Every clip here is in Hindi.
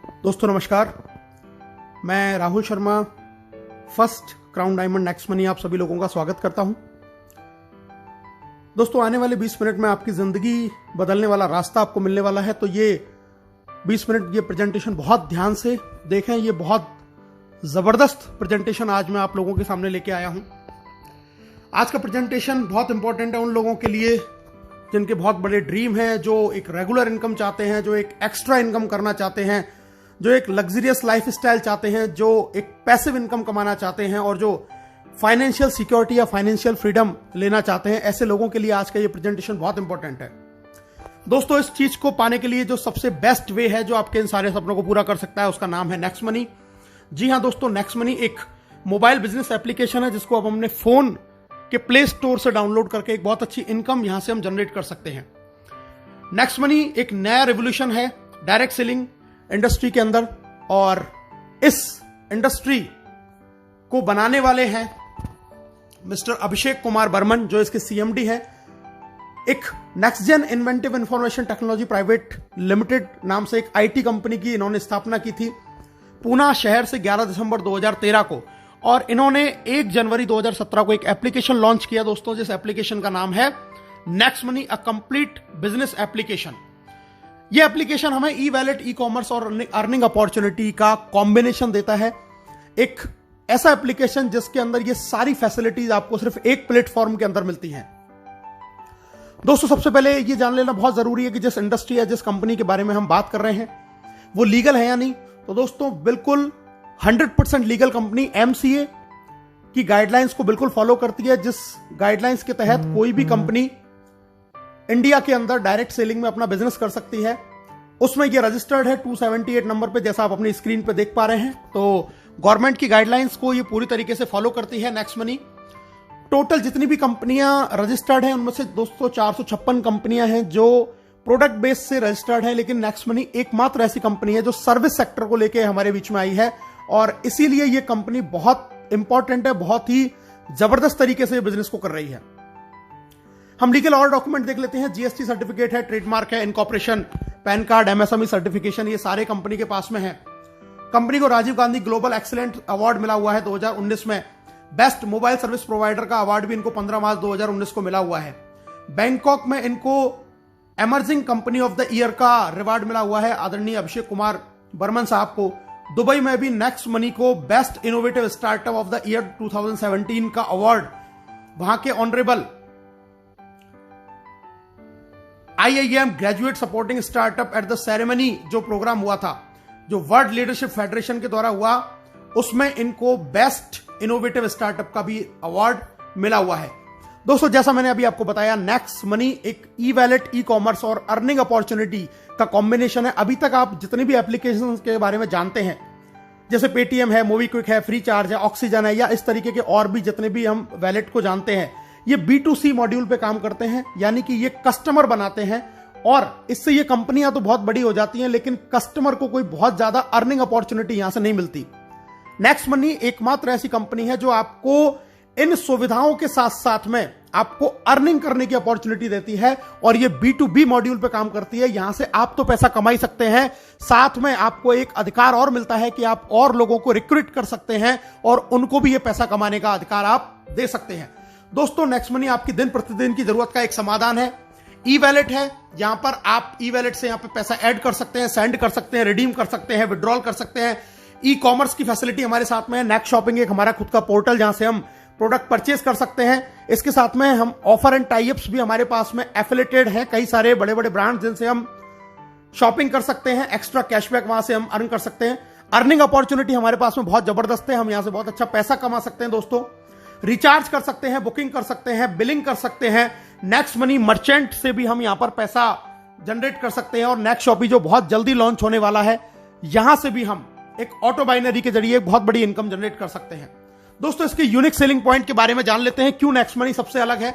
दोस्तों नमस्कार, मैं Rahul Sharma first crown diamond next money आप सभी लोगों का स्वागत करता हूं। दोस्तों आने वाले 20 मिनट में आपकी जिंदगी बदलने वाला रास्ता आपको मिलने वाला है, तो ये 20 मिनट ये प्रेजेंटेशन बहुत ध्यान से देखें। ये बहुत जबरदस्त प्रेजेंटेशन आज मैं आप लोगों के सामने लेके आया हूं। आज का प्रेजेंटेशन बहुत इंपॉर्टेंट है उन लोगों के लिए जिनके बहुत बड़े ड्रीम हैं, जो एक रेगुलर इनकम चाहते हैं, जो एक एक्स्ट्रा इनकम करना चाहते हैं, जो एक लग्जरियस लाइफ स्टाइल चाहते हैं, जो एक पैसिव इनकम कमाना चाहते हैं और जो फाइनेंशियल सिक्योरिटी या फाइनेंशियल फ्रीडम लेना चाहते हैं। ऐसे लोगों के लिए आज का ये प्रेजेंटेशन बहुत इंपॉर्टेंट है। दोस्तों इस चीज को पाने के लिए जो सबसे बेस्ट वे है जो आपके इन सारे सपनों को पूरा कर सकता है, उसका नाम है नेक्स्ट मनी। जी हां दोस्तों, नेक्स्ट मनी एक मोबाइल बिजनेस एप्लीकेशन है जिसको अब हमने फोन के प्ले स्टोर से डाउनलोड करके एक बहुत अच्छी इनकम यहां से हम जनरेट कर सकते हैं। नेक्स्ट मनी एक नया रेवोल्यूशन है डायरेक्ट सेलिंग इंडस्ट्री के अंदर, और इस इंडस्ट्री को बनाने वाले हैं मिस्टर अभिषेक कुमार बर्मन, जो इसके सीएमडी हैं। एक next gen inventive information technology private limited नाम से एक आईटी कंपनी की इन्होंने स्थापना की थी पूना शहर से 11 दिसंबर 2013 को, और इन्होंने 1 जनवरी 2017 को एक एप्लीकेशन लॉन्च किया दोस्तों, जिस एप्लीकेशन का नाम है next money, a complete business application. यह एप्लीकेशन हमें ई वैलेट, ई कॉमर्स और अर्निंग अपॉर्चुनिटी का कॉम्बिनेशन देता है। एक ऐसा एप्लीकेशन जिसके अंदर ये सारी फैसिलिटीज आपको सिर्फ एक प्लेटफॉर्म के अंदर मिलती हैं। दोस्तों सबसे पहले ये जान लेना बहुत जरूरी है कि जिस इंडस्ट्री या जिस कंपनी के बारे में हम बात कर रहे हैं वो लीगल है या नहीं। तो दोस्तों बिल्कुल 100% लीगल कंपनी एमसीए की गाइडलाइंस को बिल्कुल फॉलो करती है, जिस गाइडलाइंस के तहत कोई भी कंपनी इंडिया के अंदर डायरेक्ट सेलिंग में अपना बिजनेस कर सकती है। उसमें ये रजिस्टर्ड है 278 नंबर पे, जैसा आप अपनी स्क्रीन पे देख पा रहे हैं। तो गवर्नमेंट की गाइडलाइंस को ये पूरी तरीके से फॉलो करती है नेक्स्ट मनी। टोटल जितनी भी कंपनियां रजिस्टर्ड हैं उनमें से दोस्तों 456 कंपनियां हैं जो प्रोडक्ट बेस से रजिस्टर्ड है, लेकिन नेक्स्ट मनी एकमात्र ऐसी कंपनी है जो सर्विस सेक्टर को लेकर हमारे बीच में आई है, और इसीलिए ये कंपनी बहुत इंपॉर्टेंट है, बहुत ही जबरदस्त तरीके से बिजनेस को कर रही है। हम लीगल और डॉक्यूमेंट देख लेते हैं। जीएसटी सर्टिफिकेट है, ट्रेडमार्क है, incorporation, PAN card, MSME certification, ये सारे कंपनी के पास में है। कंपनी को Rajiv Gandhi global excellent award मिला हुआ है 2019 में। बेस्ट मोबाइल सर्विस प्रोवाइडर का अवार्ड भी इनको 15 मार्च 2019 को मिला हुआ है। बैंकॉक में इनको emerging company of the year का रिवार्ड मिला हुआ है आदरणीय अभिषेक कुमार बर्मन साहब को। दुबई में भी नेक्स्ट मनी को best innovative startup of the year 2017 का अवार्ड वहां के honourable IIM graduate supporting startup at the ceremony जो प्रोग्राम हुआ था, जो वर्ल्ड लीडरशिप फेडरेशन के द्वारा हुआ, उसमें इनको बेस्ट इनोवेटिव स्टार्टअप का भी अवार्ड मिला हुआ है। दोस्तों जैसा मैंने अभी आपको बताया, नेक्स्ट मनी एक ई वैलेट, ई कॉमर्स और अर्निंग अपॉर्चुनिटी का कॉम्बिनेशन है। अभी तक आप जितनी भी एप्लीकेशन के बारे में जानते हैं, जैसे पेटीएम है, मोबीक्विक है, फ्री चार्ज है, ऑक्सीजन है, या इस तरीके के और भी जितने भी हम वैलेट को जानते हैं, ये B2C मॉड्यूल पे काम करते हैं, यानी कि ये कस्टमर बनाते हैं, और इससे ये कंपनियां तो बहुत बड़ी हो जाती हैं, लेकिन कस्टमर को कोई बहुत ज्यादा अर्निंग अपॉर्चुनिटी यहां से नहीं मिलती। नेक्स्ट मनी एकमात्र ऐसी कंपनी है जो आपको इन सुविधाओं के साथ साथ में आपको अर्निंग करने की अपॉर्चुनिटी देती है, और ये B2B मॉड्यूल पे काम करती है। यहां से आप तो पैसा कमा ही सकते हैं, साथ में आपको एक अधिकार और मिलता है कि आप और लोगों को रिक्रूट कर सकते हैं और उनको भी ये पैसा कमाने का अधिकार आप दे सकते हैं। दोस्तों नेक्स्ट मनी आपकी दिन प्रतिदिन की जरूरत का एक समाधान है। ई वैलेट है, यहां पर आप ई वैलेट से यहां पर पैसा ऐड कर सकते हैं, सेंड कर सकते हैं, रिडीम कर सकते हैं, विड्रॉल कर सकते हैं। ई कॉमर्स की फैसिलिटी हमारे साथ में है। नेक्स्ट शॉपिंग एक हमारा खुद का पोर्टल जहां से हम प्रोडक्ट परचेज कर सकते हैं। इसके साथ में हम ऑफर एंड टाइप्स भी हमारे पास में एफिलेटेड है, कई सारे बड़े बड़े ब्रांड जिनसे हम शॉपिंग कर सकते हैं, एक्स्ट्रा कैशबैक वहां से हम अर्न कर सकते हैं। अर्निंग अपॉर्चुनिटी हमारे पास में बहुत जबरदस्त है, हम यहां से बहुत अच्छा पैसा कमा सकते हैं। दोस्तों रिचार्ज कर सकते हैं, बुकिंग कर सकते हैं, बिलिंग कर सकते हैं। नेक्स्ट मनी मर्चेंट से भी हम यहां पर पैसा जनरेट कर सकते हैं, और नेक्स्ट शॉपी जो बहुत जल्दी लॉन्च होने वाला है, यहां से भी हम एक ऑटो बाइनरी के जरिए बहुत बड़ी इनकम जनरेट कर सकते हैं। दोस्तों इसके यूनिक सेलिंग पॉइंट के बारे में जान लेते हैं, क्यों नेक्स्ट मनी सबसे अलग है।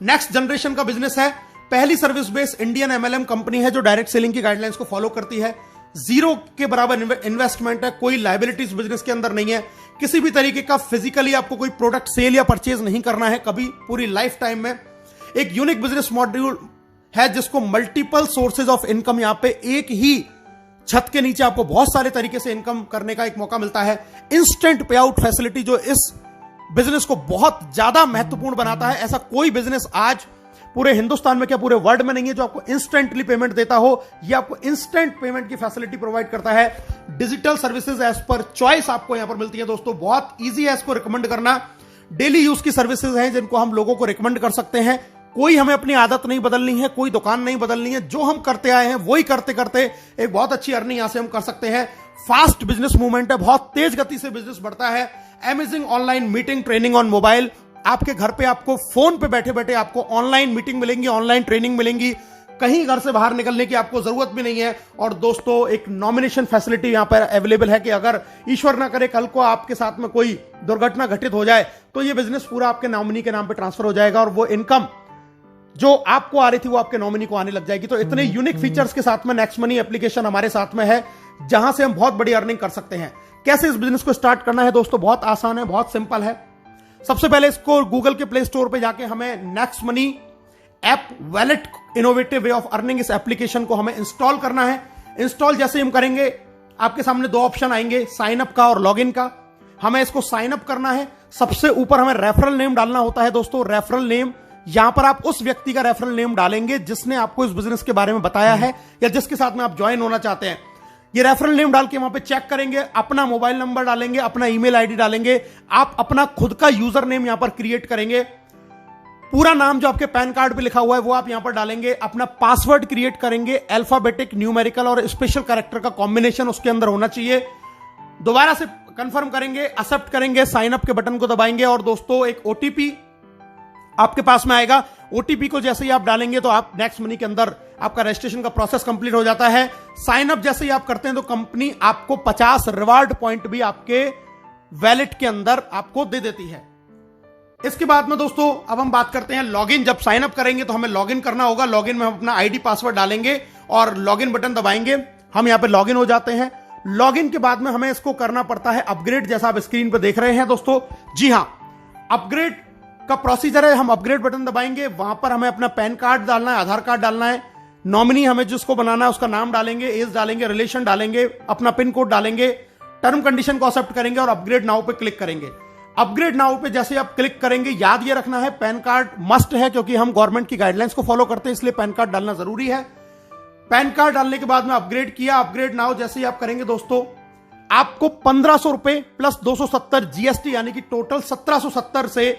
नेक्स्ट जनरेशन का बिजनेस है, पहली service based Indian MLM company है जो डायरेक्ट सेलिंग की गाइडलाइंस को फॉलो करती है। जीरो के बराबर इन्वेस्टमेंट है, कोई लायबिलिटीज बिजनेस के अंदर नहीं है, किसी भी तरीके का फिजिकली आपको कोई प्रोडक्ट सेल या परचेज नहीं करना है कभी पूरी लाइफ टाइम में। एक यूनिक बिजनेस मॉड्यूल है जिसको मल्टीपल सोर्सेज ऑफ इनकम यहां पे एक ही छत के नीचे आपको बहुत सारे तरीके से इनकम करने का एक मौका मिलता है। इंस्टेंट पे आउट फैसिलिटी जो इस बिजनेस को बहुत ज्यादा महत्वपूर्ण बनाता है। ऐसा कोई बिजनेस आज पूरे हिंदुस्तान में क्या पूरे वर्ल्ड में नहीं है जो आपको इंस्टेंटली पेमेंट देता हो। ये आपको इंस्टेंट पेमेंट की फैसिलिटी प्रोवाइड करता है। Digital services as per choice आपको यहां पर मिलती है दोस्तों। बहुत ईजी है इसको रिकमेंड करना। डेली यूज की सर्विसेज हैं जिनको हम लोगों को रिकमेंड कर सकते हैं। कोई हमें अपनी आदत नहीं बदलनी है, कोई दुकान नहीं बदलनी है, जो हम करते आए हैं वही करते करते एक बहुत अच्छी अर्निंग यहां से हम कर सकते हैं। फास्ट बिजनेस मूवमेंट है, बहुत तेज गति से बिजनेस बढ़ता है। Amazing online meeting training on mobile, आपके घर पे आपको फोन पे बैठे बैठे आपको ऑनलाइन मीटिंग मिलेंगी, ऑनलाइन ट्रेनिंग मिलेंगी, कहीं घर से बाहर निकलने की आपको जरूरत भी नहीं है। और दोस्तों एक नॉमिनेशन फैसिलिटी यहां पर अवेलेबल है कि अगर ईश्वर ना करे कल को आपके साथ में कोई दुर्घटना घटित हो जाए तो ये बिजनेस पूरा आपके नॉमिनी के नाम पे ट्रांसफर हो जाएगा और वो इनकम जो आपको आ रही थी वो आपके नॉमिनी को आने लग जाएगी। तो इतने यूनिक फीचर्स के साथ में नेक्स्ट मनी एप्लीकेशन हमारे साथ में है जहां से हम बहुत बड़ी अर्निंग कर सकते हैं। कैसे इस बिजनेस को स्टार्ट करना है दोस्तों, बहुत आसान है, बहुत सिंपल है। सबसे पहले इसको गूगल के प्ले स्टोर पे जाके हमें next money app wallet innovative way of earning इस एप्लीकेशन को हमें इंस्टॉल करना है। इंस्टॉल जैसे हम करेंगे आपके सामने दो ऑप्शन आएंगे, साइन अप का और लॉगिन का। हमें इसको साइन अप करना है। सबसे ऊपर हमें रेफरल नेम डालना होता है दोस्तों। रेफरल नेम, यहां पर आप उस व्यक्ति का रेफरल नेम डालेंगे जिसने आपको इस बिजनेस के बारे में बताया है या जिसके साथ में आप ज्वाइन होना चाहते हैं। ये रेफरल नेम डाल के वहां पे चेक करेंगे, अपना मोबाइल नंबर डालेंगे, अपना ईमेल आईडी डालेंगे, आप अपना खुद का यूजर नेम यहां पर क्रिएट करेंगे। पूरा नाम जो आपके पैन कार्ड पे लिखा हुआ है वो आप यहां पर डालेंगे। अपना पासवर्ड क्रिएट करेंगे, अल्फाबेटिक, न्यूमेरिकल और स्पेशल कैरेक्टर का कॉम्बिनेशन उसके अंदर होना चाहिए। दोबारा से कंफर्म करेंगे, एक्सेप्ट करेंगे, साइन अप के बटन को दबाएंगे और दोस्तों एक ओटीपी आपके पास में आएगा। ओटीपी को जैसे ही आप डालेंगे तो आप नेक्स्ट मनी के अंदर आपका रजिस्ट्रेशन का प्रोसेस कंप्लीट हो जाता है। साइन अप जैसे ही आप करते हैं तो कंपनी आपको 50 रिवार्ड पॉइंट भी आपके वैलेट के अंदर आपको दे देती है। इसके बाद में दोस्तों अब हम बात करते हैं लॉगिन। जब साइन अप करेंगे तो हमें लॉगिन करना होगा। लॉगिन में हम अपना आईडी पासवर्ड डालेंगे और लॉगिन बटन दबाएंगे। हम यहां पे लॉगिन हो जाते हैं। लॉगिन के बाद में हमें इसको करना पड़ता है अपग्रेड, जैसा आप स्क्रीन पर देख रहे हैं दोस्तों। जी हां, अपग्रेड का प्रोसीजर है। हम अपग्रेड बटन दबाएंगे, वहां पर हमें अपना पैन कार्ड डालना है, आधार कार्ड डालना है, नॉमिनी हमें जिसको बनाना है उसका नाम डालेंगे, एज डालेंगे, रिलेशन डालेंगे, अपना पिन कोड डालेंगे, टर्म कंडीशन को एक्सेप्ट करेंगे और अपग्रेड नाउ पे क्लिक करेंगे। अपग्रेड नाउ पे जैसे आप क्लिक करेंगे, याद ये रखना है पैन कार्ड मस्ट है क्योंकि हम गवर्नमेंट की गाइडलाइंस को फॉलो करते हैं, इसलिए पैन कार्ड डालना जरूरी है। पैन कार्ड डालने के बाद में अपग्रेड किया। अपग्रेड नाउ जैसे ही आप करेंगे दोस्तों आपको 1500 रुपए प्लस 270 जीएसटी यानी कि टोटल 1770 से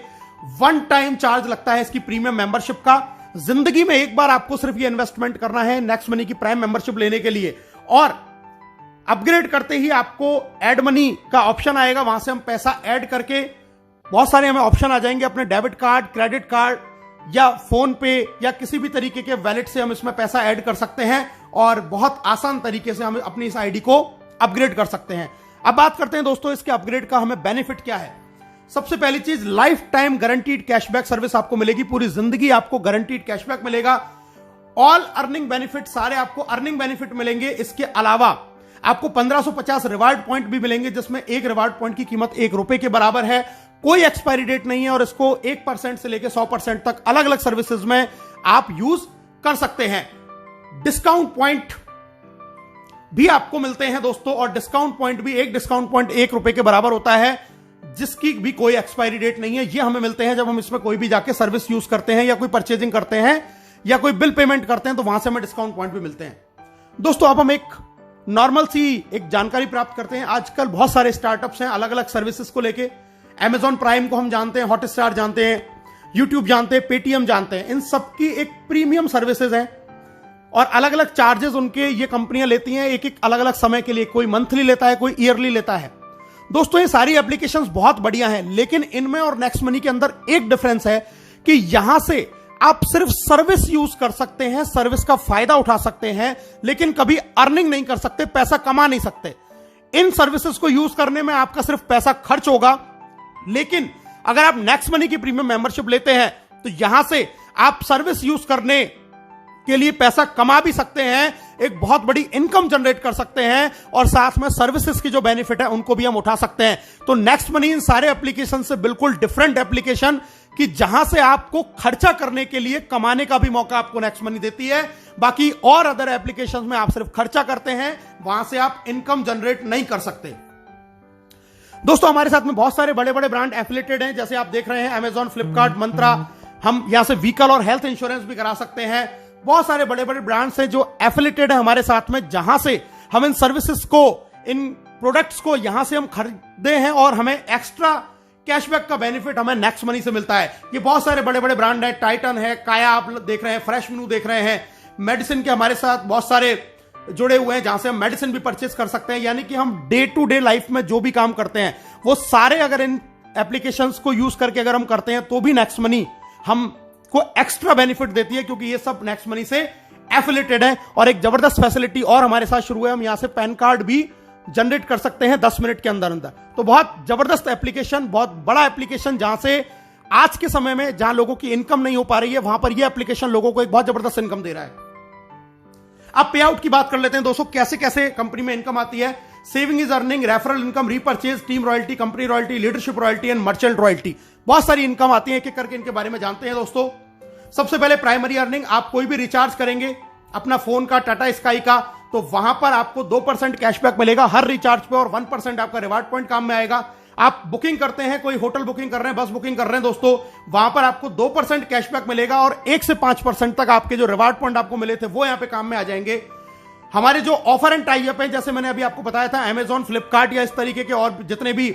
वन टाइम चार्ज लगता है इसकी प्रीमियम मेंबरशिप का। जिंदगी में एक बार आपको सिर्फ ये इन्वेस्टमेंट करना है नेक्स्ट मनी की प्राइम मेंबरशिप लेने के लिए। और अपग्रेड करते ही आपको ऐड मनी का ऑप्शन आएगा, वहां से हम पैसा ऐड करके बहुत सारे हमें ऑप्शन आ जाएंगे। अपने डेबिट कार्ड, क्रेडिट कार्ड या फोन पे या किसी भी तरीके के वैलेट से हम इसमें पैसा ऐड कर सकते हैं और बहुत आसान तरीके से हम अपनी इस आईडी को अपग्रेड कर सकते हैं। अब बात करते हैं दोस्तों इसके अपग्रेड का हमें बेनिफिट क्या है। सबसे पहली चीज, life time guaranteed cashback service आपको मिलेगी। पूरी जिंदगी आपको गारंटीड कैशबैक मिलेगा। ऑल अर्निंग बेनिफिट, सारे आपको अर्निंग बेनिफिट मिलेंगे। इसके अलावा आपको 1550 रिवार्ड पॉइंट भी मिलेंगे जिसमें एक रिवार्ड पॉइंट की कीमत ₹1 के बराबर है। कोई एक्सपायरी डेट नहीं है और इसको 1% से लेकर 100% तक अलग अलग सर्विसेज में आप यूज कर सकते हैं। डिस्काउंट पॉइंट भी आपको मिलते हैं दोस्तों और डिस्काउंट पॉइंट भी, एक डिस्काउंट पॉइंट ₹1 के बराबर होता है जिसकी भी कोई एक्सपायरी डेट नहीं है। ये हमें मिलते हैं जब हम इसमें कोई भी जाके सर्विस यूज करते हैं या कोई परचेजिंग करते हैं या कोई बिल पेमेंट करते हैं तो वहां से हमें डिस्काउंट पॉइंट भी मिलते हैं। दोस्तों अब हम एक नॉर्मल सी एक जानकारी प्राप्त करते हैं। आजकल बहुत सारे स्टार्टअप्स हैं अलग अलग सर्विसेज को लेके। Amazon प्राइम को हम जानते हैं, हॉटस्टार जानते हैं, यूट्यूब जानते हैं, पेटीएम जानते हैं। इन सबकी एक प्रीमियम सर्विसेज है और अलग अलग चार्जेस उनके ये कंपनियां लेती हैं एक एक अलग अलग समय के लिए। कोई मंथली लेता है, कोई ईयरली लेता है। दोस्तों ये सारी एप्लीकेशंस बहुत बढ़िया हैं लेकिन इनमें और नेक्स्ट मनी के अंदर एक डिफरेंस है कि यहां से आप सिर्फ सर्विस यूज कर सकते हैं, सर्विस का फायदा उठा सकते हैं लेकिन कभी अर्निंग नहीं कर सकते, पैसा कमा नहीं सकते। इन सर्विसेज को यूज करने में आपका सिर्फ पैसा खर्च होगा, लेकिन अगर आप नेक्स्ट मनी की प्रीमियम मेंबरशिप लेते हैं तो यहां से आप सर्विस यूज करने के लिए पैसा कमा भी सकते हैं, एक बहुत बड़ी इनकम जनरेट कर सकते हैं और साथ में सर्विसेज की जो बेनिफिट है उनको भी हम उठा सकते हैं। तो नेक्स्ट मनी इन सारे एप्लीकेशन से बिल्कुल डिफरेंट एप्लीकेशन कि जहां से आपको खर्चा करने के लिए कमाने का भी मौका आपको नेक्स्ट मनी देती है। बाकी और अदर एप्लीकेशंस में आप सिर्फ खर्चा करते हैं, वहां से आप इनकम जनरेट नहीं कर सकते। दोस्तों हमारे साथ में बहुत सारे बड़े बड़े ब्रांड एफिलेटेड हैं, जैसे आप देख रहे हैं अमेजॉन, फ्लिपकार्ट, मंत्रा। हम यहां से व्हीकल और हेल्थ इंश्योरेंस भी करा सकते हैं। बहुत सारे बड़े बड़े ब्रांड्स हैं जो एफिलेटेड है हमारे साथ में, जहां से हम इन सर्विसेज को, इन प्रोडक्ट्स को यहां से हम खरीदते हैं और हमें एक्स्ट्रा कैशबैक का बेनिफिट हमें नेक्स्ट मनी से मिलता है। ये बहुत सारे बड़े बड़े ब्रांड हैं, टाइटन है, काया आप देख रहे हैं, फ्रेश मेनू देख रहे हैं, मेडिसिन के हमारे साथ बहुत सारे जुड़े हुए हैं जहां से हम मेडिसिन भी परचेज कर सकते हैं। यानी कि हम डे टू डे लाइफ में जो भी काम करते हैं वो सारे अगर इन एप्लीकेशंस को यूज करके अगर हम करते हैं तो भी नेक्स्ट मनी हमको एक्स्ट्रा बेनिफिट देती है, क्योंकि ये सब नेक्स्ट मनी से एफिलेटेड है। और एक जबरदस्त फैसिलिटी और हमारे साथ शुरू है, हम यहां से पैन कार्ड भी जनरेट कर सकते हैं 10 मिनट के अंदर अंदर। तो बहुत जबरदस्त एप्लीकेशन, बहुत बड़ा एप्लीकेशन, जहां से आज के समय में जहां लोगों की इनकम नहीं हो पा रही है वहां पर यह एप्लीकेशन लोगों को एक बहुत जबरदस्त इनकम दे रहा है। अब पे आउट की बात कर लेते हैं दोस्तों, कैसे कैसे कंपनी में इनकम आती है। Saving is earning, referral income, repurchase, team royalty, company royalty, leadership royalty and merchant royalty. बहुत सारी इनकम आती है, एक एक करके इनके बारे में जानते हैं दोस्तों। सबसे पहले प्राइमरी अर्निंग, आप कोई भी रिचार्ज करेंगे अपना फोन का, टाटा स्काई का, तो वहां पर आपको 2% कैशबैक मिलेगा हर रिचार्ज पे और 1% आपका रिवार्ड पॉइंट काम में आएगा। आप बुकिंग करते हैं, कोई होटल बुकिंग कर रहे हैं, बस बुकिंग कर रहे हैं दोस्तों, वहां पर आपको 2% कैशबैक मिलेगा और 1 से 5% तक आपके जो रिवार्ड पॉइंट आपको मिले थे वो यहां पे काम में आ जाएंगे। हमारे जो ऑफर एंड टाई अप है, जैसे मैंने अभी आपको बताया था, अमेजॉन, फ्लिपकार्ट या इस तरीके के और जितने भी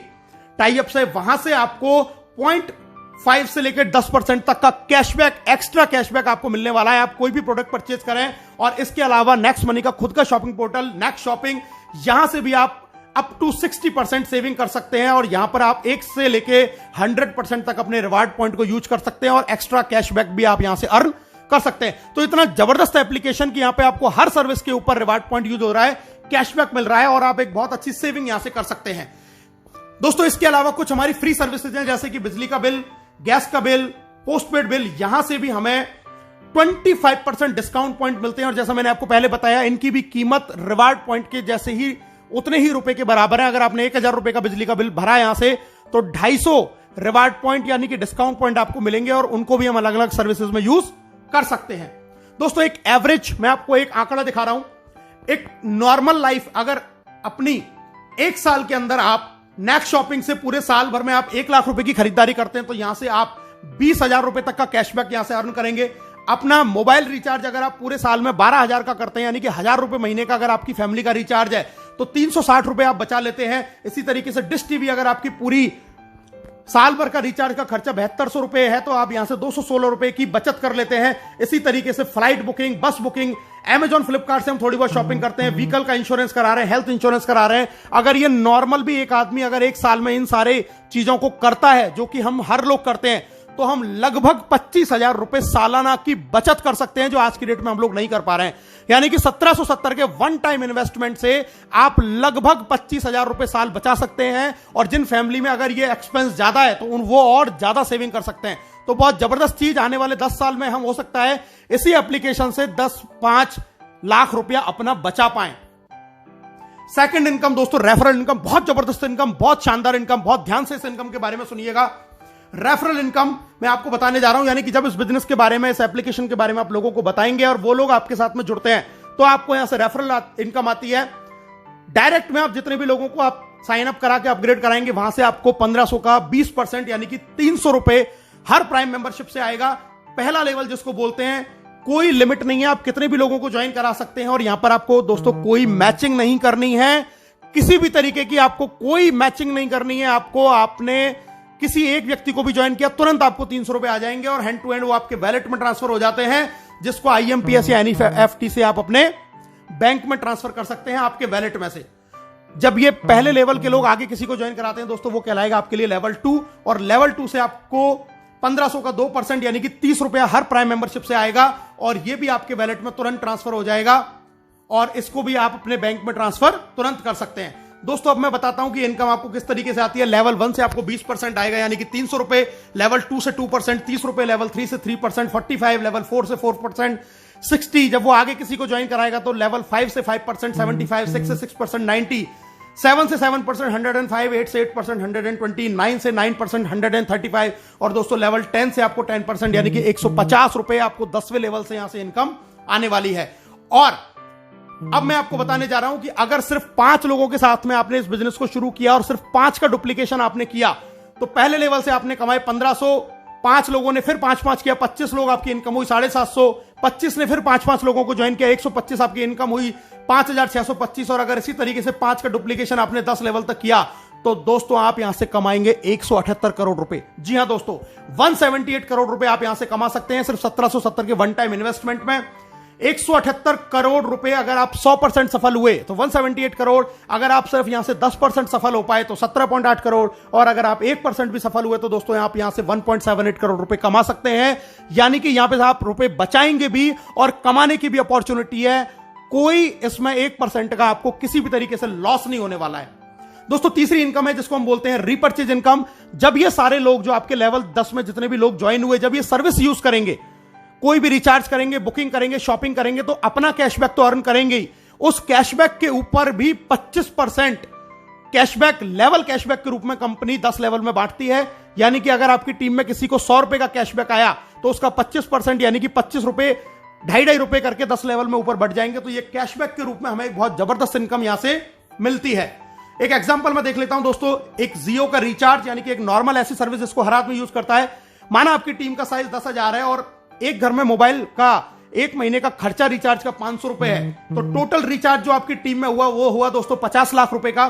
टाई अप्स है, वहां से आपको 0.5 से लेकर 10% तक का कैशबैक, एक्स्ट्रा कैशबैक आपको मिलने वाला है। आप कोई भी प्रोडक्ट परचेज करें। और इसके अलावा नेक्स्ट मनी का खुद का शॉपिंग पोर्टल नेक्स्ट शॉपिंग, यहां से भी आप अप टू 60% सेविंग कर सकते हैं और यहां पर आप 1 से लेके 100% तक अपने रिवार्ड पॉइंट को यूज कर सकते हैं और एक्स्ट्रा कैशबैक भी आप यहां से अर्न कर सकते हैं। तो इतना जबरदस्त एप्लीकेशन कि यहां पे आपको हर सर्विस के ऊपर रिवार्ड पॉइंट यूज हो रहा है, कैशबैक मिल रहा है और आप एक बहुत अच्छी सेविंग यहां से कर सकते हैं दोस्तों। इसके अलावा कुछ हमारी फ्री सर्विसेज हैं, जैसे कि बिजली का बिल, गैस का बिल, पोस्टपेड बिल, यहां से भी हमें 25% डिस्काउंट पॉइंट मिलते हैं। और जैसा मैंने आपको पहले बताया, इनकी भी कीमत रिवार्ड पॉइंट के जैसे ही उतने ही रुपए के बराबर है। अगर आपने 1000 रुपए का बिजली का बिल भरा यहां से तो 250 रिवार्ड पॉइंट यानी कि डिस्काउंट पॉइंट आपको मिलेंगे और उनको भी हम अलग अलग सर्विसेज में यूज कर सकते हैं दोस्तों। एक एवरेज, मैं आपको एक आंकड़ा दिखा रहा हूं, एक नॉर्मल लाइफ अगर अपनी 1 साल के अंदर आप नेक्स्ट शॉपिंग से पूरे साल भर में आप 1 लाख रुपए की खरीदारी करते हैं तो यहां से आप 20,000 रुपए तक का कैशबैक यहां से अर्न करेंगे। अपना मोबाइल रिचार्ज अगर आप पूरे साल में 12,000 का करते हैं, यानी कि 1,000 रुपए महीने का अगर आपकी फैमिली का रिचार्ज है तो 360 रुपए आप बचा लेते हैं। इसी तरीके से डिश टीवी अगर आपकी पूरी साल भर का रिचार्ज का खर्चा 7200 रुपए है तो आप यहां से 216 रुपए की बचत कर लेते हैं। इसी तरीके से फ्लाइट बुकिंग, बस बुकिंग, अमेजॉन, फ्लिपकार्ट से हम थोड़ी बहुत शॉपिंग करते हैं, व्हीकल का इंश्योरेंस करा रहे हैं, हेल्थ इंश्योरेंस करा रहे हैं। अगर ये नॉर्मल भी एक आदमी अगर 1 साल में इन सारे चीजों को करता है, जो कि हम हर लोग करते हैं, तो हम लगभग 25,000 रुपए सालाना की बचत कर सकते हैं, जो आज की डेट में हम लोग नहीं कर पा रहे हैं। यानी कि 1770 के वन टाइम इन्वेस्टमेंट से आप लगभग 25,000 रुपए साल बचा सकते हैं। और जिन फैमिली में अगर ये एक्सपेंस ज्यादा है तो वो और ज्यादा सेविंग कर सकते हैं। तो बहुत जबरदस्त चीज, आने वाले 10 साल में हम हो सकता है इसी एप्लीकेशन से 10-5 लाख रुपया अपना बचा पाएं। सेकंड इनकम दोस्तों, रेफरल इनकम, बहुत जबरदस्त इनकम, बहुत शानदार इनकम, बहुत ध्यान से इस इनकम के बारे में सुनिएगा। रेफरल इनकम मैं आपको बताने जा रहा हूं, यानी कि जब इस बिजनेस के बारे में, इस एप्लीकेशन के बारे में आप लोगों को बताएंगे और वो लोग आपके साथ में जुड़ते हैं तो आपको यहां से रेफरल इनकम आती है। डायरेक्ट में आप जितने भी लोगों को आप साइन अप करा के अपग्रेड कराएंगे वहां से आपको 1500 का 20% यानी कि 300 रुपए हर प्राइम मेंबरशिप से आएगा। पहला लेवल जिसको बोलते हैं, कोई लिमिट नहीं है, आप कितने भी लोगों को ज्वाइन करा सकते हैं। और यहां पर आपको दोस्तों कोई मैचिंग नहीं करनी है, किसी भी तरीके की आपको कोई मैचिंग नहीं करनी है। आपको आपने किसी एक व्यक्ति को भी ज्वाइन किया, तुरंत आपको 300 रुपए आ जाएंगे और हैंड टू हैंड वो आपके वैलेट में ट्रांसफर हो जाते हैं, जिसको IMPS या NEFT से आप अपने बैंक में ट्रांसफर कर सकते हैं आपके वैलेट में से। जब ये पहले लेवल के लोग आगे किसी को ज्वाइन कराते हैं दोस्तों, वो कहलाएगा आपके लिए लेवल 2। और लेवल 2 से आपको 1500 का 2% यानी कि 30 रुपया हर प्राइम मेंबरशिप से आएगा और ये भी आपके वैलेट में तुरंत ट्रांसफर हो जाएगा और इसको भी आप अपने बैंक में ट्रांसफर तुरंत कर सकते हैं। दोस्तों अब मैं बताता हूं कि इनकम आपको किस तरीके से आती है। लेवल 1 से आपको 20% आएगा यानी कि 300 रुपए, लेवल 2 से 2%, 30 रुपए, लेवल 3 से 3%, 45, लेवल 4 से 4%, 60 जब वो आगे किसी को ज्वाइन कराएगा तो लेवल 5 से 5%, 75, 6 से 6%, 90, 7 से 7% 105, 8 से 8% 120, 9 से 9% 135 और दोस्तों लेवल 10 से आपको 10% यानी कि 150 रुपए आपको 10वें लेवल से यहां से इनकम आने वाली है। और अब मैं आपको बताने जा रहा हूं कि अगर सिर्फ 5 लोगों के साथ में आपने इस बिजनेस को शुरू किया और सिर्फ 5 का डुप्लीकेशन आपने किया तो पहले लेवल से आपने कमाए 1500, 5 लोगों ने फिर 5-5 किया, 25 लोग आपकी इनकम हुई 750, 25 ने फिर 5-5 लोगों को ज्वाइन किया, 125 आपकी इनकम हुई 5625। और अगर इसी तरीके से 5 का डुप्लीकेशन आपने 10 लेवल तक किया तो दोस्तों आप यहां से कमाएंगे 178 करोड़ रुपए। जी हां दोस्तों, 178 करोड़ रुपए आप यहां से कमा सकते हैं सिर्फ 1770 के वन टाइम इन्वेस्टमेंट में। 178 करोड़ रुपए अगर आप 100% सफल हुए तो 178 करोड़, अगर आप सिर्फ यहां से 10% सफल हो पाए तो 17.8 करोड़, और अगर आप 1% भी सफल हुए तो दोस्तों आप यहां से 1.78 करोड़ रुपए कमा सकते हैं। यानी कि यहां पे आप रुपए बचाएंगे भी और कमाने की भी अपॉर्चुनिटी है। कोई इसमें 1% का आपको किसी भी तरीके से लॉस नहीं होने वाला है। दोस्तों तीसरी इनकम है जिसको हम बोलते हैं रीपर्चेज इनकम। जब ये सारे लोग जो आपके लेवल 10 में जितने भी लोग ज्वाइन हुए, जब ये सर्विस यूज करेंगे, कोई भी रिचार्ज करेंगे, बुकिंग करेंगे, शॉपिंग करेंगे तो अपना कैशबैक तो अर्न करेंगे ही, उस कैशबैक के ऊपर भी 25% कैशबैक लेवल कैशबैक के रूप में कंपनी 10 लेवल में बांटती है। यानी कि अगर आपकी टीम में किसी को 100 रुपए का कैशबैक आया तो उसका 25% यानी कि 25 रुपए 2.5 रुपए करके 10 लेवल में ऊपर बढ़ जाएंगे। तो ये कैशबैक के रूप में हमें एक बहुत जबरदस्त इनकम यहां से मिलती है। एक एग्जांपल मैं देख लेता हूं दोस्तों, एक जियो का रिचार्ज यानी कि एक नॉर्मल ऐसी सर्विस जिसको हर आदमी यूज करता है। माना आपकी टीम का साइज 10,000 है और एक घर में मोबाइल का एक महीने का खर्चा रिचार्ज का 500 रुपए है, तो टोटल रिचार्ज जो आपकी टीम में हुआ वो हुआ दोस्तों 50 लाख रुपए का।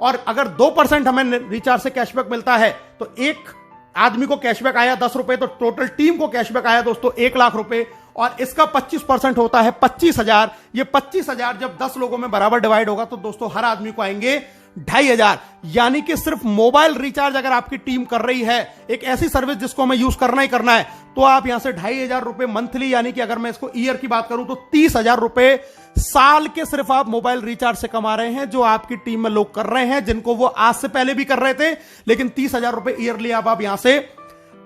और अगर 2% हमें रिचार्ज से कैशबैक मिलता है तो एक आदमी को कैशबैक आया 10 रुपए, तो टोटल टीम को कैशबैक आया दोस्तों 1 लाख रुपए, और इसका 25% होता है 25,000। ये 25,000 जब 10 लोगों में बराबर डिवाइड होगा तो दोस्तों हर आदमी को आएंगे 2,500। यानी कि सिर्फ मोबाइल रिचार्ज अगर आपकी टीम कर रही है, एक ऐसी सर्विस जिसको हमें यूज करना ही करना है, तो आप यहां से 2,500 रुपए मंथली, यानी कि अगर मैं इसको ईयर की बात करूं तो 30,000 रुपए साल के सिर्फ आप मोबाइल रिचार्ज से कमा रहे हैं, जो आपकी टीम में लोग कर रहे हैं, जिनको वो आज से पहले भी कर रहे थे, लेकिन 30,000 रुपए ईयरली आप यहां से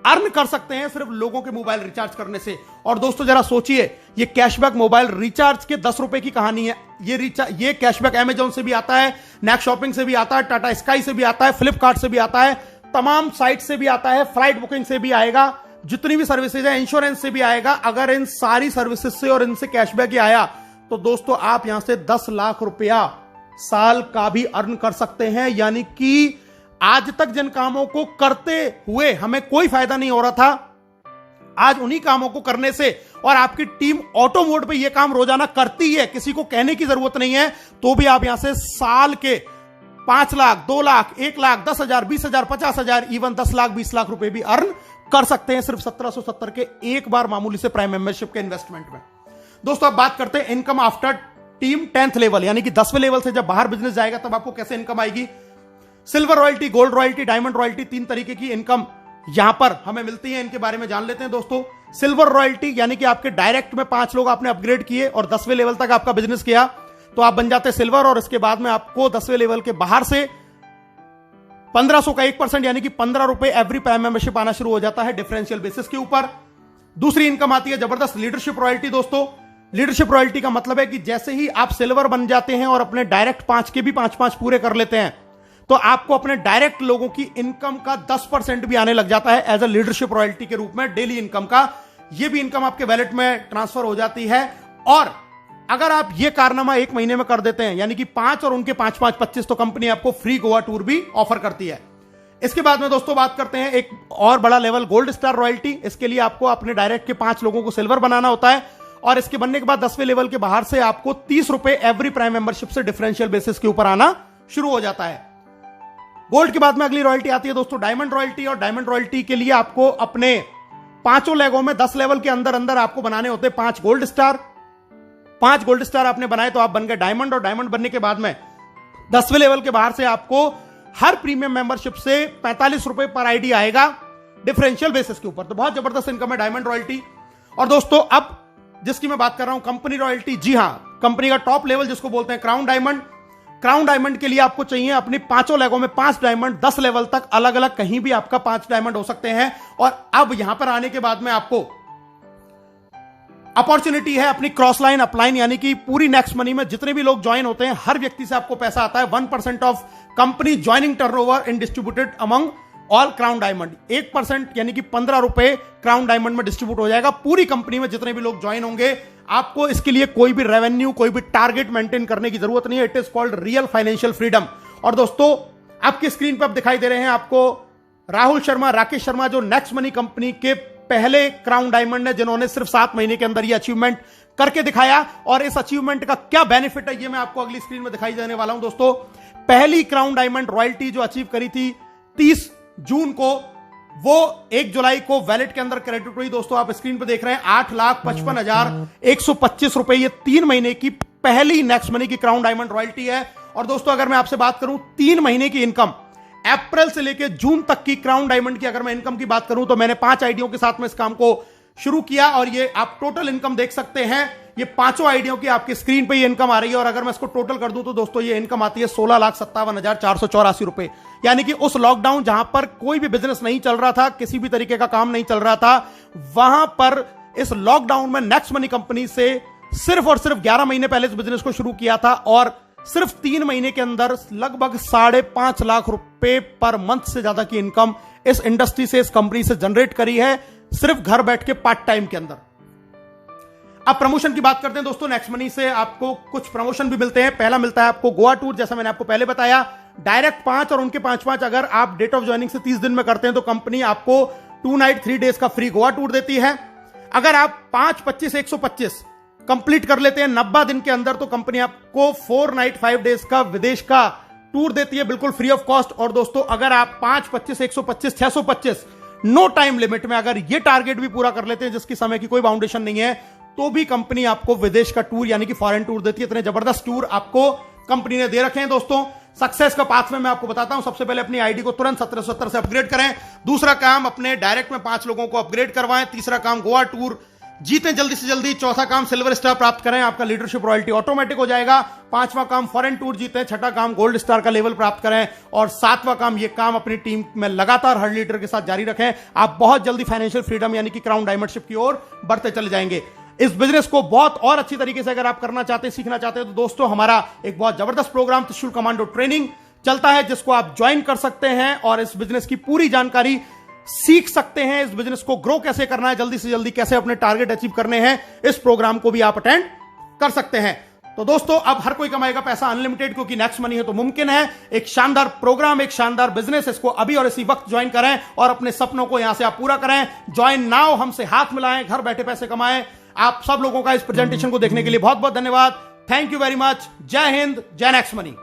अर्न कर सकते हैं सिर्फ लोगों के मोबाइल रिचार्ज करने से। और दोस्तों जरा सोचिए, ये कैशबैक मोबाइल रिचार्ज के 10 रुपए की कहानी है। ये कैशबैक अमेजॉन से भी आता है, नेक्स्ट शॉपिंग से भी आता है, टाटा स्काई से भी आता है, फ्लिपकार्ट से भी आता है, तमाम साइट से भी आता है, फ्लाइट बुकिंग से भी आएगा, जितनी भी सर्विसेज है, इंश्योरेंस से भी आएगा। अगर इन सारी सर्विसेज से और इनसे कैशबैक ही आया तो दोस्तों आप यहां से 10 लाख रुपया साल का भी अर्न कर सकते हैं। यानी कि आज तक जिन कामों को करते हुए हमें कोई फायदा नहीं हो रहा था, आज उन्हीं कामों को करने से, और आपकी टीम ऑटो मोड पे ये काम रोजाना करती है, किसी को कहने की जरूरत नहीं है, तो भी आप यहां से साल के 5 लाख, 2 लाख, 1 लाख, 10,000, 20,000, 50,000, इवन 10 लाख, 20 लाख रुपए भी अर्न कर सकते हैं सिर्फ 1770 के एक बार मामूली से प्राइम मेंबरशिप के इन्वेस्टमेंट में। दोस्तों अब बात करते हैं income after team 10th level, यानी कि 10वें लेवल से जब बाहर बिजनेस जाएगा तब आपको कैसे इनकम आएगी। Silver royalty, gold royalty, diamond royalty, 3 तरीके की इनकम यहां पर हमें मिलती है। इनके बारे में जान लेते हैं दोस्तों। सिल्वर रॉयल्टी यानी कि आपके डायरेक्ट में 5 लोग आपने अपग्रेड किए और 10वें लेवल तक आपका बिजनेस किया तो आप बन जाते सिल्वर, और इसके बाद में आपको 10वें लेवल के बाहर से 1500 का 1% यानी कि 15 रुपए एवरी प्राइम मेंबरशिप आना शुरू हो जाता है डिफरेंशियल बेसिस के ऊपर। दूसरी इनकम आती है जबरदस्त लीडरशिप रॉयल्टी। दोस्तों लीडरशिप रॉयल्टी का मतलब है कि जैसे ही आप सिल्वर बन जाते हैं और अपने डायरेक्ट 5 के भी 5-5 पूरे कर लेते हैं तो आपको अपने डायरेक्ट लोगों की इनकम का 10% भी आने लग जाता है एज अ लीडरशिप रॉयल्टी के रूप में, डेली इनकम का। यह भी इनकम आपके वैलेट में ट्रांसफर हो जाती है। और अगर आप यह कारनामा 1 महीने में कर देते हैं, यानी कि 5 और उनके 5-5 25, तो कंपनी आपको फ्री गोवा टूर भी ऑफर करती है। इसके बाद में दोस्तों बात करते हैं एक और बड़ा लेवल, गोल्ड स्टार रॉयल्टी। इसके लिए आपको अपने डायरेक्ट के 5 लोगों को सिल्वर बनाना होता है, और इसके बनने के बाद 10वें लेवल के बाहर से आपको 30 रुपए एवरी प्राइम मेंबरशिप से डिफरेंशियल बेसिस के ऊपर आना शुरू हो जाता है। गोल्ड के बाद में अगली रॉयल्टी आती है दोस्तों डायमंड रॉयल्टी, और डायमंड रॉयल्टी के लिए आपको अपने 5 लेगों में 10 लेवल के अंदर अंदर आपको बनाने होते हैं 5 गोल्ड स्टार। 5 गोल्ड स्टार आपने बनाए तो आप बन गए डायमंड, और डायमंड बनने के बाद में 10वें लेवल के बाहर से आपको हर प्रीमियम मेंबरशिप से 45 रुपए पर आईडी आएगा डिफरेंशियल बेसिस के ऊपर। तो बहुत जबरदस्त इनकम है डायमंड रॉयल्टी। और दोस्तों अब जिसकी मैं बात कर रहा हूं कंपनी रॉयल्टी, जी हां, कंपनी का टॉप लेवल जिसको बोलते हैं क्राउन डायमंड। क्राउन डायमंड के लिए आपको चाहिए अपनी 5 लेगों में 5 डायमंड, 10 लेवल तक अलग अलग कहीं भी आपका 5 डायमंड हो सकते हैं। और अब यहां पर आने के बाद में आपको अपॉर्चुनिटी है अपनी क्रॉस लाइन अपलाइन, यानी कि पूरी नेक्स्ट मनी में जितने भी लोग ज्वाइन होते हैं हर व्यक्ति से आपको पैसा आता है 1% of company joining turnover in distributed among all crown diamond. 1% यानी कि 15 रुपए क्राउन डायमंड में डिस्ट्रीब्यूट हो जाएगा पूरी कंपनी में जितने भी लोग ज्वाइन होंगे। आपको इसके लिए कोई भी रेवेन्यू कोई भी टारगेट मेंटेन करने की जरूरत नहीं है। It is called real financial freedom. और दोस्तों आपकी स्क्रीन पर अब दिखाई दे रहे हैं आपको राहुल शर्मा, राकेश शर्मा, जो नेक्स्ट मनी कंपनी के पहले क्राउन डायमंड है, जिन्होंने सिर्फ 7 महीने के अंदर ये अचीवमेंट करके दिखाया। और इस अचीवमेंट का क्या बेनिफिट है ये मैं आपको अगली स्क्रीन में दिखाई देने वाला हूं। दोस्तों पहली क्राउन डायमंड रॉयल्टी जो अचीव करी थी 30 जून को, वो 1 जुलाई को वैलेट के अंदर क्रेडिट हुई। दोस्तों आप स्क्रीन पर देख रहे हैं 8,55,125 रुपए, ये 3 महीने की पहली नेक्स्ट मनी की क्राउन डायमंड रॉयल्टी है। और दोस्तों अगर मैं आपसे बात करूं 3 महीने की इनकम, अप्रैल से लेकर जून तक की क्राउन डायमंड की अगर मैं इनकम की बात करूं तो मैंने 5 आईडियों के साथ में इस काम को शुरू किया और ये आप टोटल इनकम देख सकते हैं। ये 5 आईडियों की आपकी स्क्रीन पे ये इनकम आ रही है। और अगर मैं इसको टोटल कर दूं तो दोस्तों ये इनकम आती है 16,57,484 रुपए। यानी कि उस लॉकडाउन जहां पर कोई भी बिजनेस नहीं चल रहा था, किसी भी तरीके का काम नहीं चल रहा था, वहां पर इस लॉकडाउन में नेक्स्ट मनी कंपनी से सिर्फ और सिर्फ 11 महीने पहले इस बिजनेस को शुरू किया था और सिर्फ 3 महीने के अंदर लगभग 5.5 लाख रुपए पर मंथ से ज्यादा की इनकम इस इंडस्ट्री से, इस कंपनी से जनरेट करी है सिर्फ घर बैठ के पार्ट टाइम के अंदर। अब प्रमोशन की बात करते हैं दोस्तों। नेक्स्ट मनी से आपको कुछ प्रमोशन भी मिलते हैं। पहला मिलता है आपको गोवा टूर, जैसा मैंने आपको पहले बताया, डायरेक्ट 5 और उनके 5 अगर आप डेट ऑफ ज्वाइनिंग से 30 दिन में करते हैं तो कंपनी आपको 2 नाइट 3 डेज का फ्री गोवा टूर देती है। अगर आप 5, 25, 125 कंप्लीट कर लेते हैं 90 दिन के अंदर तो कंपनी आपको 4 नाइट 5 डेज का विदेश का टूर देती है बिल्कुल फ्री ऑफ कॉस्ट। और दोस्तों अगर आप 5, 25, 125, 625 नो टाइम लिमिट में अगर ये टारगेट भी पूरा कर लेते हैं जिसकी समय की कोई बाउंडेशन नहीं है तो भी कंपनी आपको विदेश का टूर यानी कि फॉरेन टूर देती है। इतने जबरदस्त टूर आपको कंपनी ने दे रखे हैं। दोस्तों सक्सेस का पाथवे मैं आपको बताता हूं। सबसे पहले अपनी आईडी को तुरंत 1770 से अपग्रेड करें। दूसरा काम अपने डायरेक्ट में 5 लोगों को अपग्रेड करवाएं। तीसरा काम गोवा टूर जीतें जल्दी से जल्दी। चौथा काम सिल्वर स्टार प्राप्त करें, आपका लीडरशिप रॉयल्टी ऑटोमेटिक हो जाएगा। 5वां काम फॉरेन टूर जीतें। 6ठा काम गोल्ड स्टार का लेवल प्राप्त करें। और 7वां काम ये काम अपनी टीम में लगातार हर लीडर के साथ जारी रखें। आप बहुत जल्दी फाइनेंशियल फ्रीडम यानी कि क्राउन डायमंडशिप की ओर बढ़ते चले जाएंगे। इस बिजनेस को बहुत और अच्छी तरीके से अगर आप करना चाहते हैं, सीखना चाहते हैं तो दोस्तों हमारा एक बहुत जबरदस्त प्रोग्राम त्रिशूल कमांडो ट्रेनिंग चलता है जिसको आप ज्वाइन कर सकते हैं और इस बिजनेस की पूरी जानकारी सीख सकते हैं। इस बिजनेस को ग्रो कैसे करना है, जल्दी से जल्दी कैसे अपने टारगेट अचीव करने हैं, इस प्रोग्राम को भी आप अटेंड कर सकते हैं। तो दोस्तों अब हर कोई कमाएगा पैसा अनलिमिटेड, क्योंकि नेक्स्ट मनी है तो मुमकिन है। एक शानदार प्रोग्राम, एक शानदार बिजनेस, इसको अभी और इसी वक्त ज्वाइन करें और अपने सपनों को यहां से आप पूरा करें। ज्वाइन नाउ, हमसे हाथ मिलाएं, घर बैठे पैसे कमाएं। आप सब लोगों का इस प्रेजेंटेशन को देखने के लिए बहुत बहुत धन्यवाद। Thank you very much. जय हिंद, जय नेक्स्ट मनी।